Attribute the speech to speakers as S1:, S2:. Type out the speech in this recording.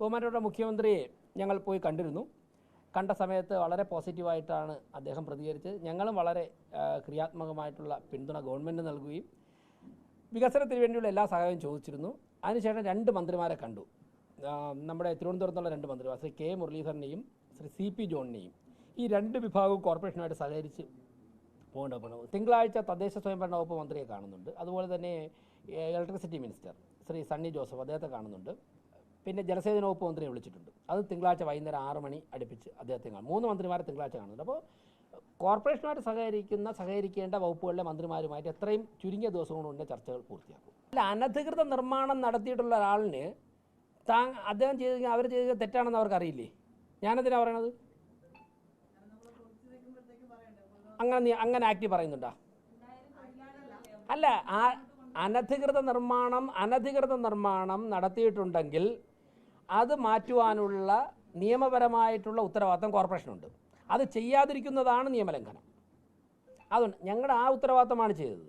S1: ബഹുമാനപ്പെട്ട മുഖ്യമന്ത്രിയെ ഞങ്ങൾ പോയി കണ്ടിരുന്നു. കണ്ട സമയത്ത് വളരെ പോസിറ്റീവായിട്ടാണ് അദ്ദേഹം പ്രതികരിച്ചത്. ഞങ്ങളും വളരെ ക്രിയാത്മകമായിട്ടുള്ള പിന്തുണ ഗവൺമെൻറ് നൽകുകയും വികസനത്തിന് വേണ്ടിയുള്ള എല്ലാ സഹായവും ചോദിച്ചിരുന്നു. അതിനുശേഷം 2 മന്ത്രിമാരെ കണ്ടു. നമ്മുടെ തിരുവനന്തപുരത്തുള്ള 2 മന്ത്രിമാർ, ശ്രീ കെ മുരളീധരനെയും ശ്രീ CP ജോണിനെയും. ഈ 2 വിഭാഗവും കോർപ്പറേഷനുമായിട്ട് സഹകരിച്ച് പോകേണ്ടത്. തിങ്കളാഴ്ച തദ്ദേശ സ്വയംഭരണ വകുപ്പ് മന്ത്രിയെ കാണുന്നുണ്ട്. അതുപോലെ തന്നെ ഇലക്ട്രിസിറ്റി മിനിസ്റ്റർ ശ്രീ സണ്ണി ജോസഫ് അദ്ദേഹത്തെ കാണുന്നുണ്ട്. പിന്നെ ജലസേചന വകുപ്പ് മന്ത്രിയെ വിളിച്ചിട്ടുണ്ട്. അത് തിങ്കളാഴ്ച വൈകുന്നേരം 6 മണി അടുപ്പിച്ച് അദ്ദേഹത്തെ കാണും. 3 മന്ത്രിമാരെ തിങ്കളാഴ്ച കാണുന്നുണ്ട്. അപ്പോൾ കോർപ്പറേഷനുമായിട്ട് സഹകരിക്കേണ്ട വകുപ്പുകളിലെ മന്ത്രിമാരുമായിട്ട് എത്രയും ചുരുങ്ങിയ ദിവസം കൊണ്ട് ചർച്ചകൾ പൂർത്തിയാക്കും. അല്ല, അനധികൃത നിർമ്മാണം നടത്തിയിട്ടുള്ള ഒരാളിന് അദ്ദേഹം ചെയ്ത് അവർ ചെയ്തത് തെറ്റാണെന്ന് അവർക്കറിയില്ലേ? ഞാനെന്തിനാ പറയണത്? അങ്ങനെ ആക്റ്റീവ് പറയുന്നുണ്ടോ? അല്ല, അനധികൃത നിർമ്മാണം നടത്തിയിട്ടുണ്ടെങ്കിൽ അത് മാറ്റുവാനുള്ള നിയമപരമായിട്ടുള്ള ഉത്തരവാദിത്തം കോർപ്പറേഷനുണ്ട്. അത് ചെയ്യാതിരിക്കുന്നതാണ് നിയമലംഘനം. അതുകൊണ്ട് ഞങ്ങളുടെ ആ ഉത്തരവാദിത്തമാണ് ചെയ്തത്.